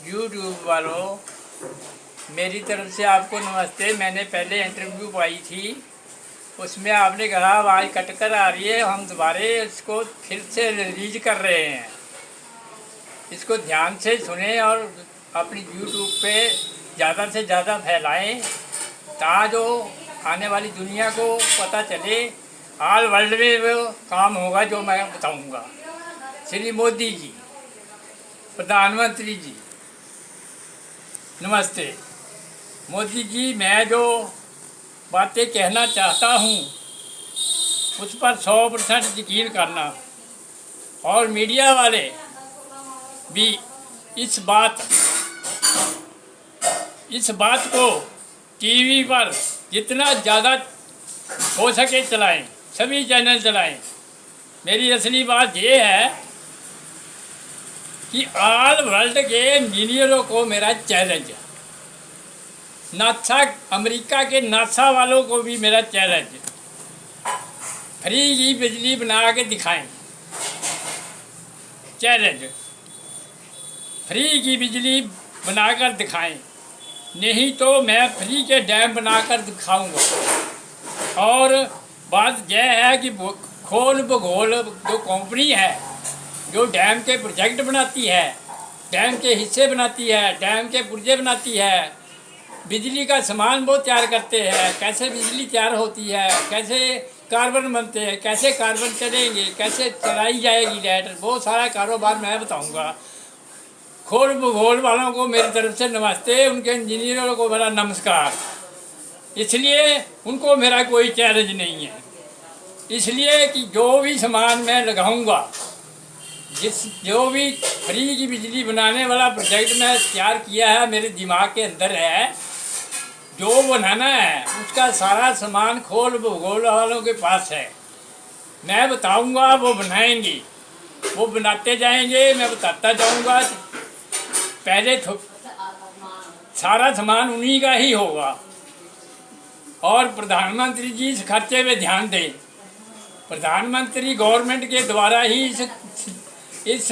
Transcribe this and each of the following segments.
YouTube वालों, मेरी तरफ से आपको नमस्ते। मैंने पहले इंटरव्यू पाई थी, उसमें आपने कहा आवाज़ कट कर आ रही है, हम दोबारा इसको फिर से रिलीज कर रहे हैं। इसको ध्यान से सुनें और अपनी यूट्यूब पे ज़्यादा से ज़्यादा फैलाएं, ताकि आने वाली दुनिया को पता चले। ऑल वर्ल्ड में वो काम होगा जो मैं बताऊंगा। श्री मोदी जी, प्रधानमंत्री जी, नमस्ते। मोदी जी, मैं जो बातें कहना चाहता हूँ उस पर 100% यकीन करना, और मीडिया वाले भी इस बात को टीवी पर जितना ज़्यादा हो सके चलाएं, सभी चैनल चलाएं। मेरी असली बात ये है कि ऑल वर्ल्ड के इंजीनियरों को मेरा चैलेंज है, नासा, अमेरिका के नासा वालों को भी मेरा चैलेंज है। फ्री की बिजली बना के दिखाएं, चैलेंज। फ्री की बिजली बनाकर दिखाएं, नहीं तो मैं फ्री के डैम बनाकर दिखाऊंगा। और बात यह है कि खोल भूगोल जो कंपनी है, जो डैम के प्रोजेक्ट बनाती है, डैम के हिस्से बनाती है, डैम के पुर्जे बनाती है, बिजली का सामान वो तैयार करते हैं, कैसे बिजली तैयार होती है, कैसे कार्बन बनते हैं, कैसे कार्बन चलेंगे, कैसे चलाई जाएगी लाइट, वो सारा कारोबार मैं बताऊंगा। खोल भूगोल वालों को मेरी तरफ से नमस्ते, उनके इंजीनियरों को मेरा नमस्कार। इसलिए उनको मेरा कोई चैलेंज नहीं है, इसलिए कि जो भी सामान मैं लगाऊंगा, जो भी फ्री की बिजली बनाने वाला प्रोजेक्ट मैं तैयार किया है, मेरे दिमाग के अंदर है, जो बनाना है उसका सारा सामान खोल भूगोल वालों के पास है। मैं बताऊंगा, वो बनाएंगे, वो बनाते जाएंगे, मैं बताता जाऊंगा। पहले सारा सामान उन्हीं का ही होगा। और प्रधानमंत्री जी इस खर्चे पे ध्यान दें। प्रधानमंत्री गवर्नमेंट के द्वारा ही इस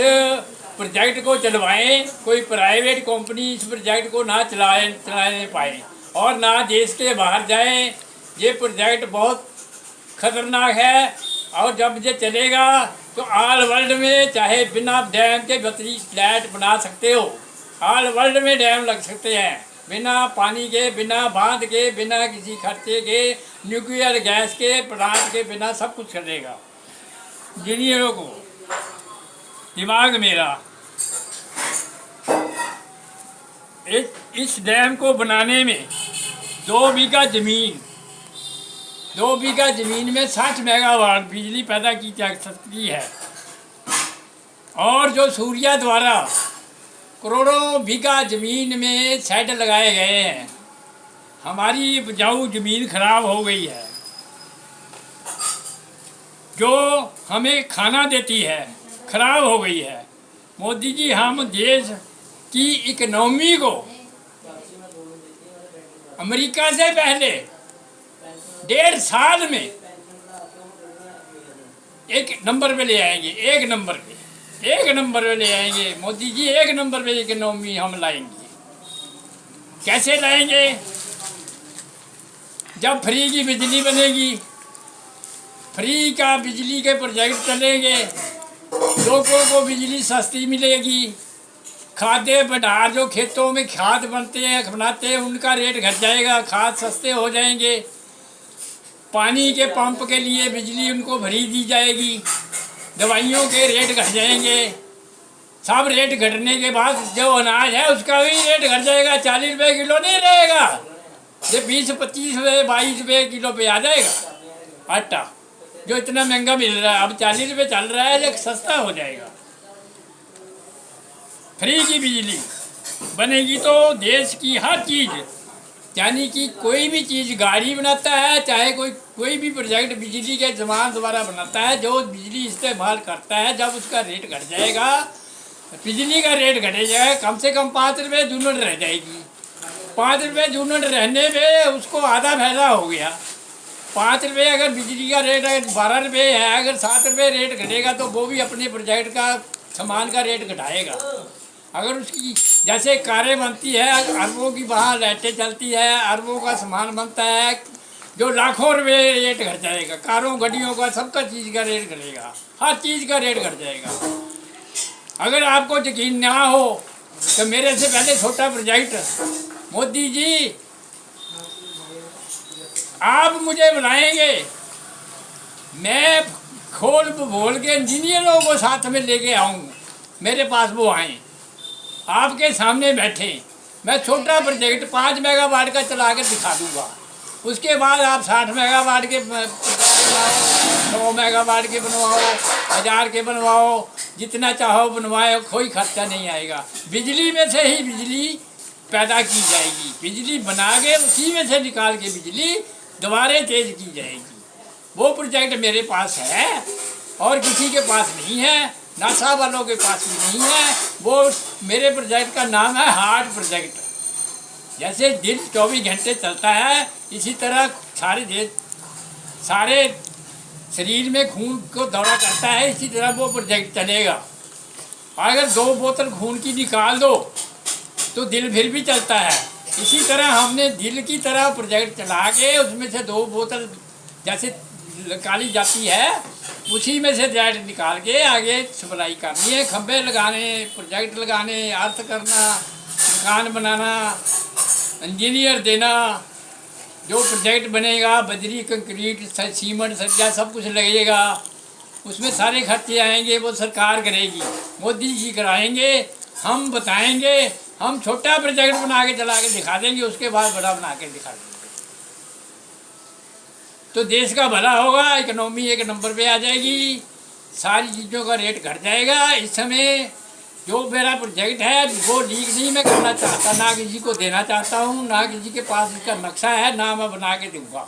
प्रोजेक्ट को चलवाएं। कोई प्राइवेट कंपनी इस प्रोजेक्ट को ना चलाने पाए और ना देश के बाहर जाए। ये प्रोजेक्ट बहुत खतरनाक है, और जब ये चलेगा तो ऑल वर्ल्ड में चाहे बिना डैम के बतरी फ्लैट बना सकते हो। ऑल वर्ल्ड में डैम लग सकते हैं, बिना पानी के, बिना बांध के, बिना किसी खर्चे के, न्यूक्लियर गैस के प्लांट के बिना सब कुछ चलेगा। इंजीनियरों को दिमाग मेरा, इस डैम को बनाने में 2 बीघा जमीन में 60 मेगावाट बिजली पैदा की जा सकती है। और जो सूर्या द्वारा करोड़ों बीघा जमीन में शेड लगाए गए हैं, हमारी उपजाऊ जमीन खराब हो गई है, जो हमें खाना देती है खराब हो गई है। मोदी जी, हम देश की इकोनॉमी को अमेरिका से पहले 1.5 साल में 1 नंबर पे ले आएंगे। 1 नंबर पे ले आएंगे मोदी जी। 1 नंबर पे इकोनॉमी हम लाएंगे। कैसे लाएंगे? जब फ्री की बिजली बनेगी, फ्री का बिजली के प्रोजेक्ट चलेंगे, लोगों को बिजली सस्ती मिलेगी। खाद्य भंडार जो खेतों में खाद बनाते हैं उनका रेट घट जाएगा, खाद सस्ते हो जाएंगे। पानी के पंप के लिए बिजली उनको भरी दी जाएगी। दवाइयों के रेट घट जाएंगे। सब रेट घटने के बाद जो अनाज है उसका भी रेट घट जाएगा। 40 रुपये किलो नहीं रहेगा, ये 20-25 रुपये 22 रुपये किलो पे आ जाएगा। आटा जो इतना महंगा मिल रहा है, अब 40 रुपये चल रहा है, ये सस्ता हो जाएगा। फ्री की बिजली बनेगी तो देश की हर चीज़, यानी कि कोई भी चीज़, गाड़ी बनाता है, चाहे कोई भी प्रोजेक्ट बिजली के सामान द्वारा बनाता है, जो बिजली इस्तेमाल करता है, जब उसका रेट घट जाएगा, बिजली का रेट घटेगा, कम से कम 5 रुपये यूनिट रह जाएगी। 5 रुपये यूनिट रहने में उसको आधा फायदा हो गया। 5 रुपये अगर बिजली का रेट अगर 12 रुपये है, अगर 7 रुपये रेट घटेगा तो वो भी अपने प्रोजेक्ट का सामान का रेट घटाएगा। अगर उसकी जैसे कारें बनती है, अरबों की वहाँ लाइटें चलती है, अरबों का सामान बनता है, जो लाखों रुपये रेट घट जाएगा, कारों गाड़ियों का सबका चीज़ का रेट घटेगा, हर चीज़ का रेट घट जाएगा। अगर आपको यकीन ना हो तो मेरे से पहले छोटा प्रोजेक्ट मोदी जी आप मुझे बुलाएंगे, मैं खोल बोल के इंजीनियरों को साथ में लेके आऊँ, मेरे पास वो आए, आपके सामने बैठे, मैं छोटा प्रोजेक्ट 5 मेगावाट का चला के दिखा दूँगा। उसके बाद आप 60 मेगावाट के बनवाओ, 100 मेगावाट के बनवाओ, 1000 के बनवाओ, जितना चाहो बनवाओ, कोई खर्चा नहीं आएगा। बिजली में से ही बिजली पैदा की जाएगी, बिजली बना के उसी में से निकाल के बिजली दोबारा तेज की जाएगी। वो प्रोजेक्ट मेरे पास है और किसी के पास नहीं है, नासा वालों के पास भी नहीं है। वो मेरे प्रोजेक्ट का नाम है हार्ट प्रोजेक्ट। जैसे दिल 24 घंटे चलता है, इसी तरह सारे शरीर में खून को दौरा करता है, इसी तरह वो प्रोजेक्ट चलेगा। अगर 2 बोतल खून की निकाल दो तो दिल फिर भी चलता है। इसी तरह हमने दिल की तरह प्रोजेक्ट चला के उसमें से 2 बोतल जैसे निकाली जाती है, उसी में से जेट निकाल के आगे सप्लाई करनी है, खंभे लगाने, प्रोजेक्ट लगाने, अर्थ करना, मकान बनाना, इंजीनियर देना, जो प्रोजेक्ट बनेगा बजरी कंक्रीट सीमेंट सरिया सब कुछ लगेगा, उसमें सारे खर्चे आएंगे, वो सरकार करेगी, मोदी जी कराएंगे, हम बताएंगे, हम छोटा प्रोजेक्ट बना के चला के दिखा देंगे, उसके बाद बड़ा बना के दिखा देंगे, तो देश का भला होगा, इकोनॉमी एक नंबर पे आ जाएगी, सारी चीज़ों का रेट घट जाएगा। इस समय जो मेरा प्रोजेक्ट है वो लीक नहीं मैं करना चाहता, ना किसी को देना चाहता हूँ, ना किसी के पास इसका नक्शा है, ना मैं बना के दूँगा।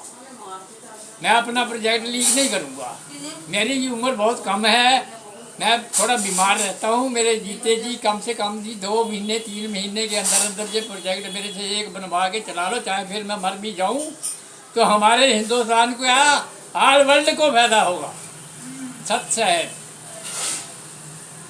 मैं अपना प्रोजेक्ट लीक नहीं करूँगा। मेरी उम्र बहुत कम है, मैं थोड़ा बीमार रहता हूँ, मेरे जीते जी कम से कम जी 2 महीने 3 महीने के अंदर अंदर ये प्रोजेक्ट मेरे से एक बनवा के चला लो, चाहे फिर मैं मर भी जाऊँ, तो हमारे हिंदुस्तान को या ऑल वर्ल्ड को फायदा होगा। सच है।